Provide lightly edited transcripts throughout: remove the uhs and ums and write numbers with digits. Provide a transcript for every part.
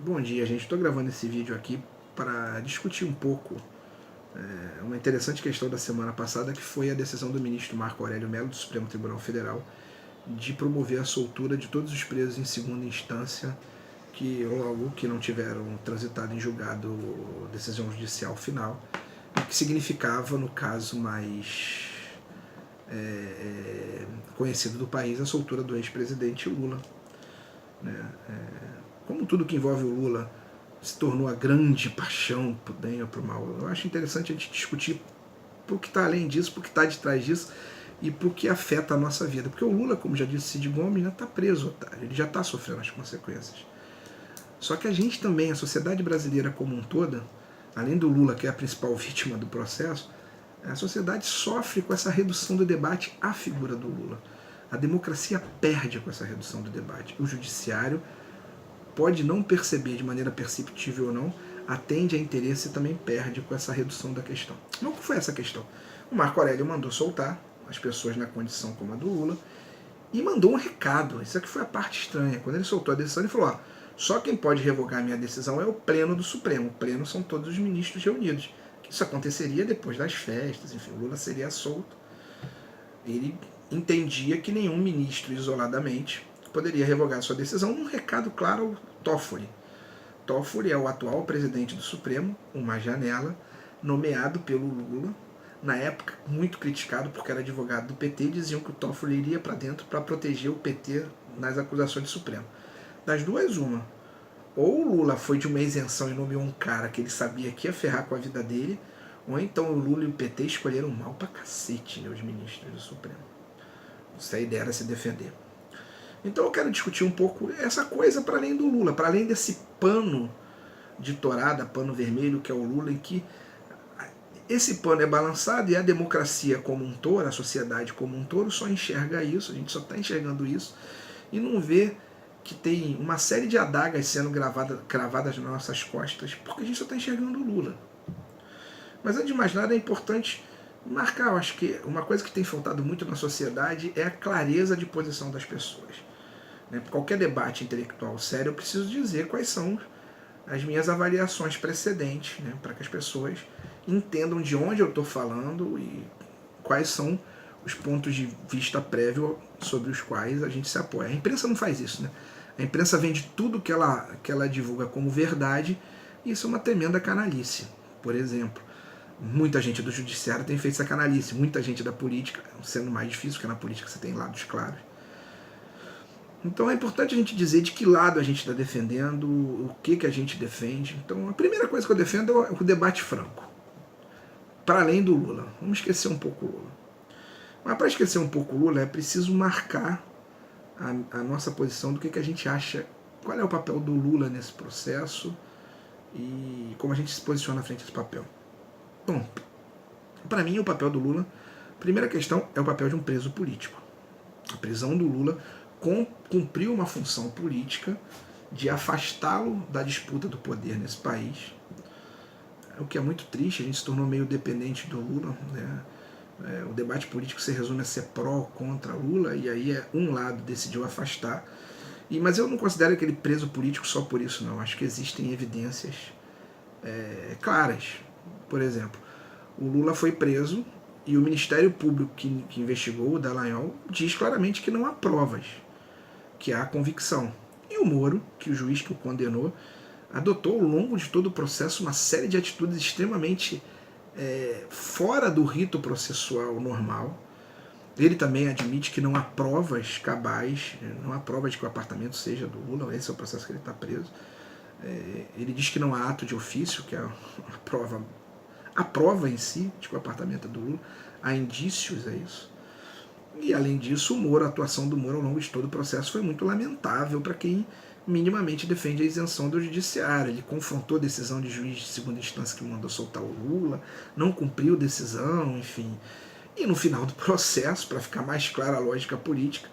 Bom dia, gente. Estou gravando esse vídeo aqui para discutir um pouco uma interessante questão da semana passada, que foi a decisão do ministro Marco Aurélio Mello, do Supremo Tribunal Federal, de promover a soltura de todos os presos em segunda instância que logo que não tiveram transitado em julgado decisão judicial final, que significava, no caso mais conhecido do país, a soltura do ex-presidente Lula. Como tudo que envolve o Lula se tornou a grande paixão, pro bem ou pro mal, eu acho interessante a gente discutir por que está além disso, por que está de trás disso e por que afeta a nossa vida. Porque o Lula, como já disse Cid Gomes, já está preso, otário, ele já está sofrendo as consequências. Só que a gente também, a sociedade brasileira como um todo, além do Lula, que é a principal vítima do processo, a sociedade sofre com essa redução do debate à figura do Lula. A democracia perde com essa redução do debate. O judiciário pode não perceber de maneira perceptível ou não, atende a interesse e também perde com essa redução da questão. Não que foi essa questão. O Marco Aurélio mandou soltar as pessoas na condição como a do Lula e mandou um recado. Isso aqui foi a parte estranha. Quando ele soltou a decisão, ele falou: só quem pode revogar a minha decisão é o pleno do Supremo. O pleno são todos os ministros reunidos. Isso aconteceria depois das festas, enfim, o Lula seria solto. Ele entendia que nenhum ministro isoladamente poderia revogar sua decisão, num recado claro ao Toffoli. Toffoli é o atual presidente do Supremo, uma janela, nomeado pelo Lula, na época muito criticado porque era advogado do PT, diziam que o Toffoli iria para dentro para proteger o PT nas acusações do Supremo. Das duas, uma. Ou o Lula foi de uma isenção e nomeou um cara que ele sabia que ia ferrar com a vida dele, ou então o Lula e o PT escolheram mal pra cacete, né, os ministros do Supremo. Essa ideia era se defender. Então eu quero discutir um pouco essa coisa para além do Lula, para além desse pano de tourada, pano vermelho que é o Lula, em que esse pano é balançado e a democracia como um touro, a sociedade como um touro só enxerga isso, a gente só está enxergando isso e não vê que tem uma série de adagas sendo cravadas nas nossas costas, porque a gente só está enxergando o Lula. Mas antes de mais nada é importante marcar, eu acho que uma coisa que tem faltado muito na sociedade é a clareza de posição das pessoas. Qualquer debate intelectual sério, eu preciso dizer quais são as minhas avaliações precedentes, para que as pessoas entendam de onde eu estou falando e quais são os pontos de vista prévio sobre os quais a gente se apoia. A imprensa não faz isso, A imprensa vende tudo que ela divulga como verdade, e isso é uma tremenda canalice. Por exemplo, muita gente do judiciário tem feito essa canalice, muita gente da política, sendo mais difícil, porque na política você tem lados claros. Então é importante a gente dizer de que lado a gente está defendendo, o que a gente defende. Então a primeira coisa que eu defendo é o debate franco. Para além do Lula. Vamos esquecer um pouco o Lula. Mas para esquecer um pouco o Lula é preciso marcar a nossa posição do que a gente acha, qual é o papel do Lula nesse processo e como a gente se posiciona à frente desse papel. Bom, para mim o papel do Lula, a primeira questão é o papel de um preso político. A prisão do Lula cumpriu uma função política de afastá-lo da disputa do poder nesse país, o que é muito triste. A gente se tornou meio dependente do Lula, o debate político se resume a ser pró ou contra Lula, e aí um lado decidiu afastar, mas eu não considero aquele preso político só por isso, não. Acho que existem evidências claras. Por exemplo, o Lula foi preso e o Ministério Público que investigou, o Dallagnol, diz claramente que não há provas, que há convicção. E o Moro, que o juiz que o condenou, adotou ao longo de todo o processo uma série de atitudes extremamente fora do rito processual normal. Ele também admite que não há provas cabais, não há prova de que o apartamento seja do Lula, esse é o processo que ele está preso. Ele diz que não há ato de ofício, que é a prova em si de que o apartamento é do Lula, há indícios a isso. E além disso, o Moro, a atuação do Moro ao longo de todo o processo foi muito lamentável para quem minimamente defende a isenção do judiciário. Ele confrontou a decisão de juiz de segunda instância que mandou soltar o Lula, não cumpriu decisão, enfim. E no final do processo, para ficar mais clara a lógica política,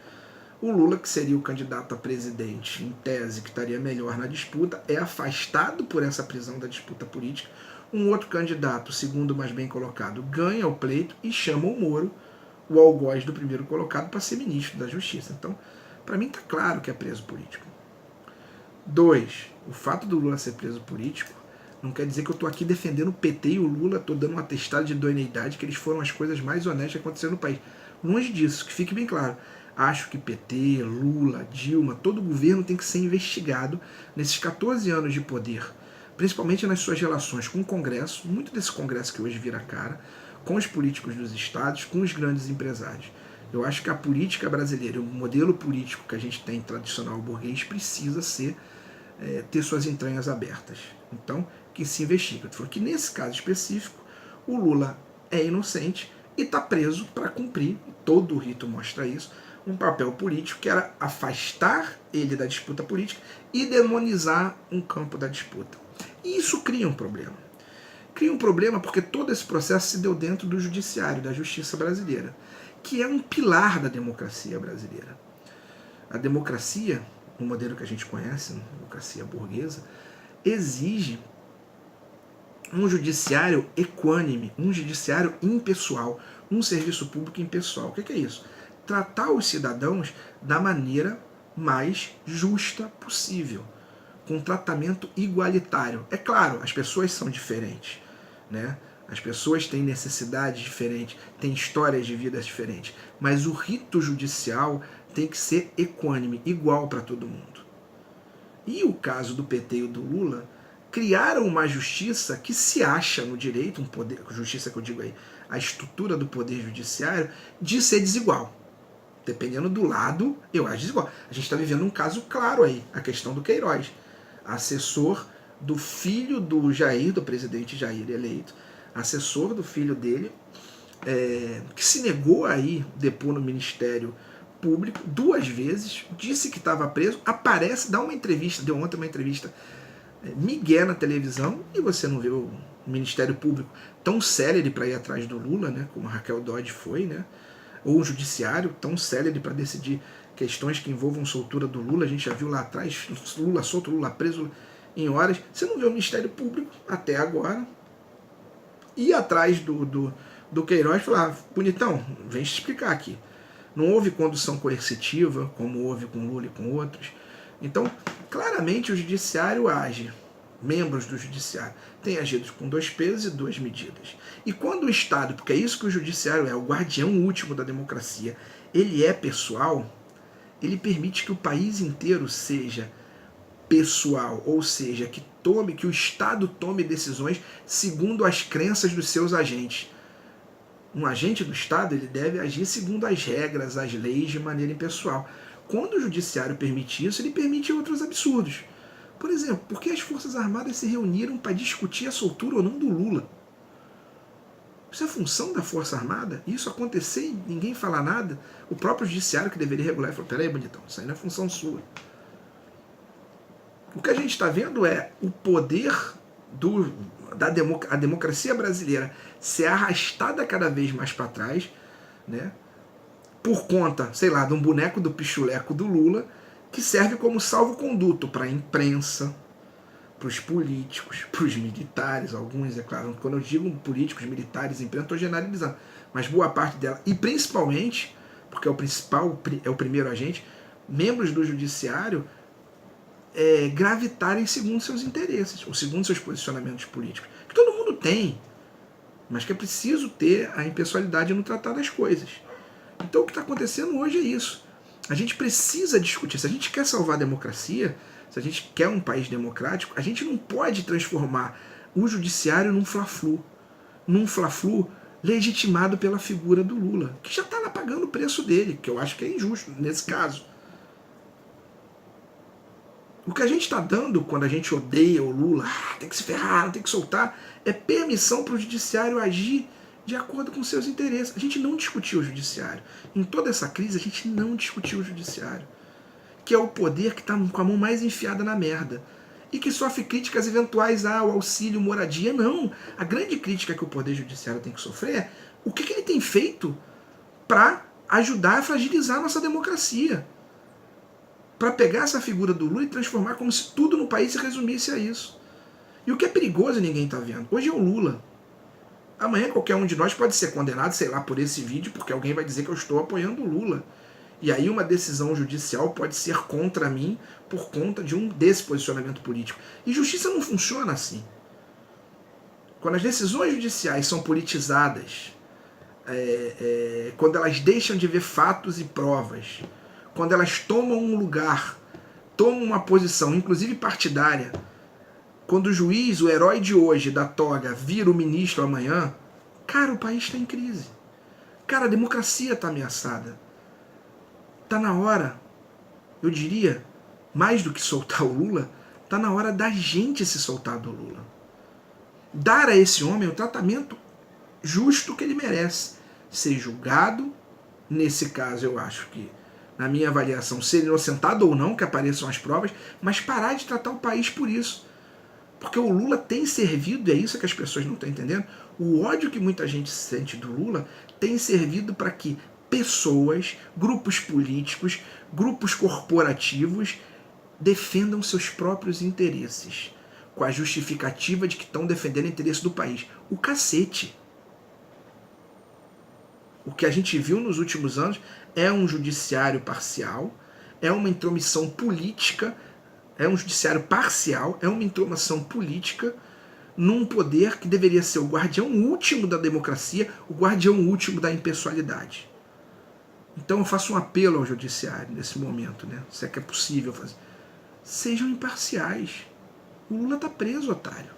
o Lula, que seria o candidato a presidente, em tese, que estaria melhor na disputa, é afastado por essa prisão da disputa política. Um outro candidato, segundo mais bem colocado, ganha o pleito e chama o Moro, o algoz do primeiro colocado, para ser ministro da Justiça. Então, para mim está claro que é preso político. Dois, o fato do Lula ser preso político não quer dizer que eu estou aqui defendendo o PT e o Lula, estou dando um atestado de idoneidade, que eles foram as coisas mais honestas que aconteceram no país. Longe disso, que fique bem claro. Acho que PT, Lula, Dilma, todo o governo tem que ser investigado nesses 14 anos de poder, principalmente nas suas relações com o Congresso, muito desse Congresso que hoje vira cara, com os políticos dos estados, com os grandes empresários. Eu acho que a política brasileira, o modelo político que a gente tem tradicional burguês, precisa ter suas entranhas abertas. Então, que se investiga. Eu falo que nesse caso específico, o Lula é inocente e está preso para cumprir, todo o rito mostra isso, um papel político que era afastar ele da disputa política e demonizar um campo da disputa. E isso cria um problema. Cria um problema porque todo esse processo se deu dentro do judiciário, da justiça brasileira, que é um pilar da democracia brasileira. A democracia, no modelo que a gente conhece, a democracia burguesa, exige um judiciário equânime, um judiciário impessoal, um serviço público impessoal. O que é isso? Tratar os cidadãos da maneira mais justa possível, com um tratamento igualitário. É claro, as pessoas são diferentes, né? As pessoas têm necessidades diferentes, têm histórias de vidas diferentes, mas o rito judicial tem que ser equânime, igual para todo mundo. E o caso do PT e do Lula criaram uma justiça que se acha no direito, um poder, justiça que eu digo aí, a estrutura do poder judiciário, de ser desigual. Dependendo do lado, eu acho desigual. A gente está vivendo um caso claro aí, a questão do Queiroz, assessor do filho do Jair, do presidente Jair eleito, assessor do filho dele, que se negou aí depor no Ministério Público 2 vezes, disse que estava preso, aparece, dá uma entrevista, deu ontem uma entrevista migué na televisão, e você não vê o Ministério Público tão célere para ir atrás do Lula, né, como a Raquel Dodge foi, né, ou o Judiciário tão célere para decidir questões que envolvam soltura do Lula. A gente já viu lá atrás, Lula solto, Lula preso em horas. Você não vê o Ministério Público, até agora, ir atrás do Queiroz e falar: bonitão, vem te explicar aqui. Não houve condução coercitiva, como houve com Lula e com outros. Então, claramente o judiciário age, membros do judiciário, têm agido com 2 pesos e 2 medidas. E quando o Estado, porque é isso que o judiciário é, o guardião último da democracia, ele é pessoal, ele permite que o país inteiro seja pessoal, ou seja, que o Estado tome decisões segundo as crenças dos seus agentes. Um agente do Estado, ele deve agir segundo as regras, as leis, de maneira impessoal. Quando o judiciário permite isso, ele permite outros absurdos. Por exemplo, por que as Forças Armadas se reuniram para discutir a soltura ou não do Lula? Isso é função da Força Armada? Isso acontecer e ninguém falar nada? O próprio judiciário que deveria regular falou: peraí, bonitão, isso aí não é função sua. O que a gente está vendo é o poder a democracia brasileira ser arrastada cada vez mais para trás, né, por conta, sei lá, de um boneco do pichuleco do Lula, que serve como salvo-conduto para a imprensa, para os políticos, para os militares, alguns, é claro. Quando eu digo políticos, militares, imprensa, estou generalizando, mas boa parte dela, e principalmente, porque é o principal, é o primeiro agente, membros do judiciário, gravitarem segundo seus interesses, ou segundo seus posicionamentos políticos, que todo mundo tem, mas que é preciso ter a impessoalidade no tratar das coisas. Então o que está acontecendo hoje é isso. A gente precisa discutir. Se a gente quer salvar a democracia, se a gente quer um país democrático, a gente não pode transformar o judiciário num fla-flu legitimado pela figura do Lula, que já está lá pagando o preço dele, que eu acho que é injusto nesse caso. O que a gente está dando quando a gente odeia o Lula, tem que se ferrar, tem que soltar, é permissão para o judiciário agir de acordo com seus interesses. A gente não discutiu o judiciário. Em toda essa crise, a gente não discutiu o judiciário, que é o poder que está com a mão mais enfiada na merda e que sofre críticas eventuais ao auxílio, moradia. Não. A grande crítica que o poder judiciário tem que sofrer é o que ele tem feito para ajudar a fragilizar a nossa democracia, para pegar essa figura do Lula e transformar como se tudo no país se resumisse a isso. E o que é perigoso ninguém está vendo. Hoje é o Lula. Amanhã qualquer um de nós pode ser condenado, sei lá, por esse vídeo, porque alguém vai dizer que eu estou apoiando o Lula. E aí uma decisão judicial pode ser contra mim por conta desse posicionamento político. E justiça não funciona assim. Quando as decisões judiciais são politizadas, quando elas deixam de ver fatos e provas, quando elas tomam um lugar, tomam uma posição, inclusive partidária, quando o juiz, o herói de hoje da toga, vira o ministro amanhã, cara, o país está em crise. Cara, a democracia está ameaçada. Está na hora, eu diria, mais do que soltar o Lula, está na hora da gente se soltar do Lula. Dar a esse homem o tratamento justo que ele merece. Ser julgado, nesse caso eu acho que, na minha avaliação, ser inocentado ou não, que apareçam as provas, mas parar de tratar o país por isso. Porque o Lula tem servido, e é isso que as pessoas não estão entendendo, o ódio que muita gente sente do Lula tem servido para que pessoas, grupos políticos, grupos corporativos defendam seus próprios interesses, com a justificativa de que estão defendendo o interesse do país. O cacete. O que a gente viu nos últimos anos é um judiciário parcial, é uma intromissão política, é um judiciário parcial, é uma intromissão política num poder que deveria ser o guardião último da democracia, o guardião último da impessoalidade. Então eu faço um apelo ao judiciário nesse momento, né? Se é que é possível fazer. Sejam imparciais. O Lula está preso, otário.